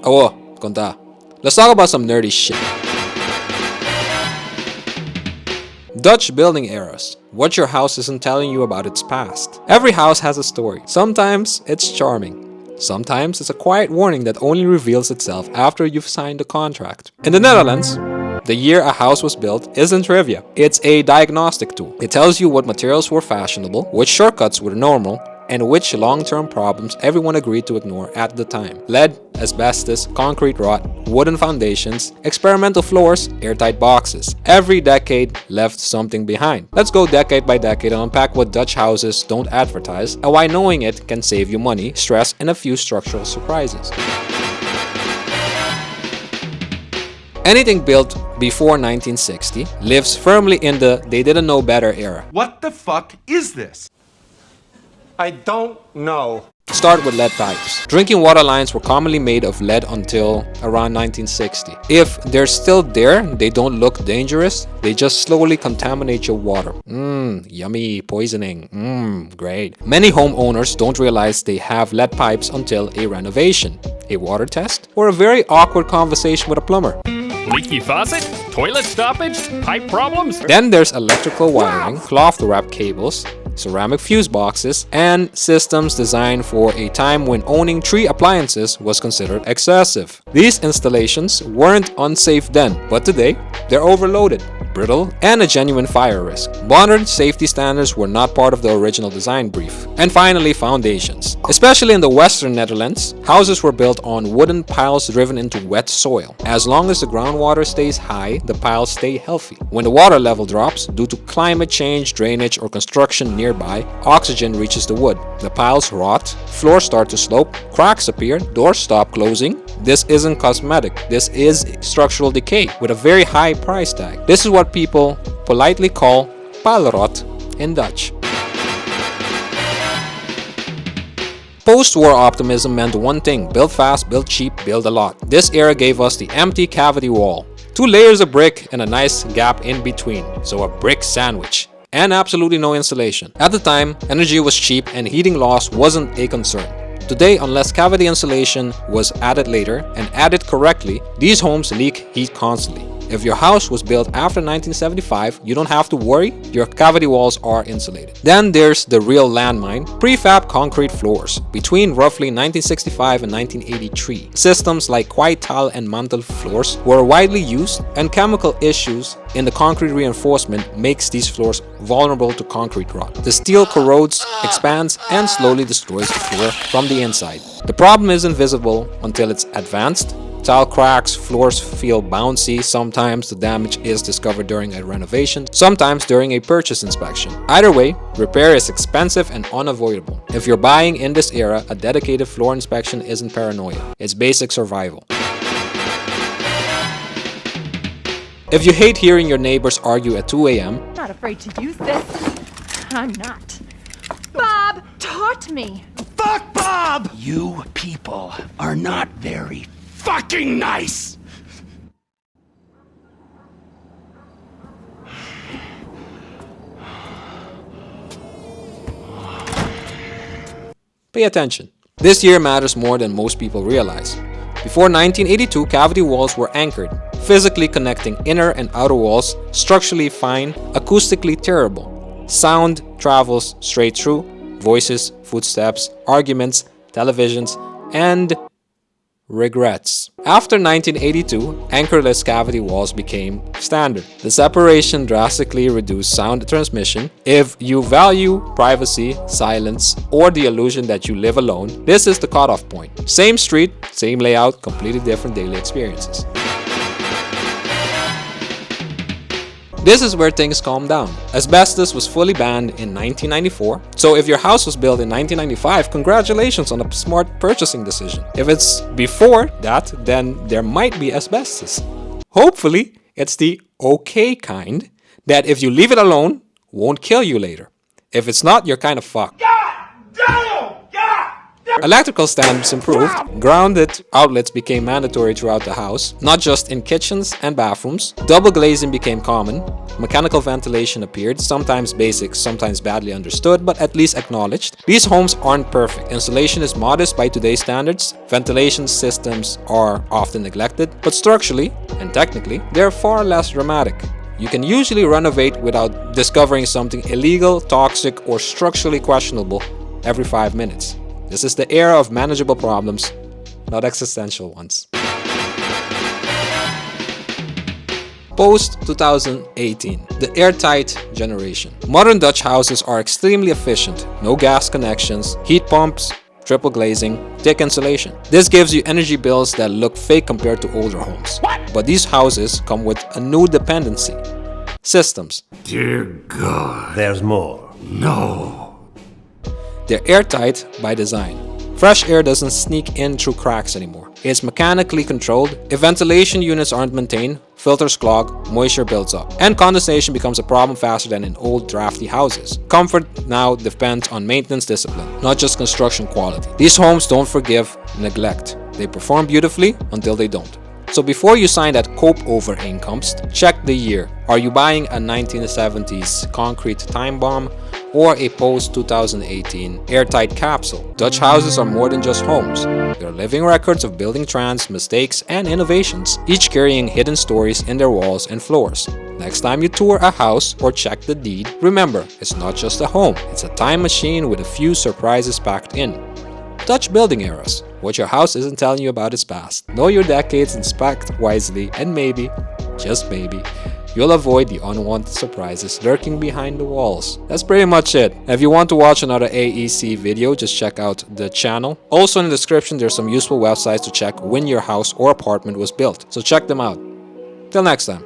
Oh, konta. Let's talk about some nerdy shit. Dutch building eras. What your house isn't telling you about its past. Every house has a story. Sometimes it's charming. Sometimes it's a quiet warning that only reveals itself after you've signed the contract. In the Netherlands, the year a house was built isn't trivia. It's a diagnostic tool. It tells you what materials were fashionable, which shortcuts were normal, and which long-term problems everyone agreed to ignore at the time. Lead, asbestos, concrete rot, wooden foundations, experimental floors, airtight boxes. Every decade left something behind. Let's go decade by decade and unpack what Dutch houses don't advertise and why knowing it can save you money, stress, and a few structural surprises. Anything built before 1960 lives firmly in the they didn't know better era. What the fuck is this? I don't know. Start with lead pipes. Drinking water lines were commonly made of lead until around 1960. If they're still there, they don't look dangerous. They just slowly contaminate your water. Yummy, poisoning. Great. Many homeowners don't realize they have lead pipes until a renovation, a water test, or a very awkward conversation with a plumber. Leaky faucet? Toilet stoppage? Pipe problems? Then there's electrical wiring, cloth-wrapped cables, ceramic fuse boxes, and systems designed for a time when owning 3 appliances was considered excessive. These installations weren't unsafe then, but today they're overloaded, brittle, and a genuine fire risk. Modern safety standards were not part of the original design brief. And finally, foundations. Especially in the Western Netherlands, houses were built on wooden piles driven into wet soil. As long as the groundwater stays high, the piles stay healthy. When the water level drops, due to climate change, drainage, or construction nearby, oxygen reaches the wood. The piles rot, floors start to slope, cracks appear, doors stop closing. This isn't cosmetic. This is structural decay with a very high price tag. This is what people politely call paalrot in Dutch. Post-war optimism meant one thing: build fast, build cheap, build a lot. This era gave us the empty cavity wall, 2 layers of brick and a nice gap in between, so a brick sandwich, and absolutely no insulation. At the time, energy was cheap and heating loss wasn't a concern. Today, unless cavity insulation was added later and added correctly, these homes leak heat constantly. If your house was built after 1975, you don't have to worry, your cavity walls are insulated. Then there's the real landmine, prefab concrete floors. Between roughly 1965 and 1983, systems like quiet tile and mantle floors were widely used, and chemical issues in the concrete reinforcement makes these floors vulnerable to concrete rot. The steel corrodes, expands, and slowly destroys the floor from the inside. The problem isn't visible until it's advanced. Tile cracks, floors feel bouncy, sometimes the damage is discovered during a renovation, sometimes during a purchase inspection. Either way, repair is expensive and unavoidable. If you're buying in this era, a dedicated floor inspection isn't paranoia, it's basic survival. If you hate hearing your neighbors argue at 2 a.m., Not afraid to use this. I'm not. Bob taught me. Fuck Bob! You people are not very fucking nice! pay attention. This year matters more than most people realize. Before 1982, cavity walls were anchored, physically connecting inner and outer walls, structurally fine, acoustically terrible. Sound travels straight through, voices, footsteps, arguments, televisions, and regrets. After 1982, anchorless cavity walls became standard. The separation drastically reduced sound transmission. If you value privacy, silence, or the illusion that you live alone, this is the cutoff point. Same street, same layout, completely different daily experiences. This is where things calm down. Asbestos was fully banned in 1994, so if your house was built in 1995, congratulations on a smart purchasing decision. If it's before that, then there might be asbestos. Hopefully, it's the okay kind that if you leave it alone, won't kill you later. If it's not, you're kind of fucked. God damn! God Electrical standards improved, grounded outlets became mandatory throughout the house, not just in kitchens and bathrooms. Double glazing became common, mechanical ventilation appeared, sometimes basic, sometimes badly understood, but at least acknowledged. These homes aren't perfect. Insulation is modest by today's standards, ventilation systems are often neglected, but structurally and technically, they're far less dramatic. You can usually renovate without discovering something illegal, toxic, or structurally questionable every 5 minutes. This is the era of manageable problems, not existential ones. Post 2018, the airtight generation. Modern Dutch houses are extremely efficient. No gas connections, heat pumps, triple glazing, thick insulation. This gives you energy bills that look fake compared to older homes. But these houses come with a new dependency. Systems. Dear God. There's more. No. They're airtight by design. Fresh air doesn't sneak in through cracks anymore. It's mechanically controlled. If ventilation units aren't maintained, filters clog, moisture builds up, and condensation becomes a problem faster than in old drafty houses. Comfort now depends on maintenance discipline, not just construction quality. These homes don't forgive neglect. They perform beautifully until they don't. So before you sign that cope over inkomst, check the year. Are you buying a 1970s concrete time bomb or a post-2018 airtight capsule? Dutch houses are more than just homes. They're living records of building trends, mistakes, and innovations, each carrying hidden stories in their walls and floors. Next time you tour a house or check the deed, remember, it's not just a home, it's a time machine with a few surprises packed in. Dutch building eras. What your house isn't telling you about its past. Know your decades, inspect wisely, and maybe, just maybe, you'll avoid the unwanted surprises lurking behind the walls. That's pretty much it. If you want to watch another AEC video, just check out the channel. Also in the description, there's some useful websites to check when your house or apartment was built, so check them out. Till next time.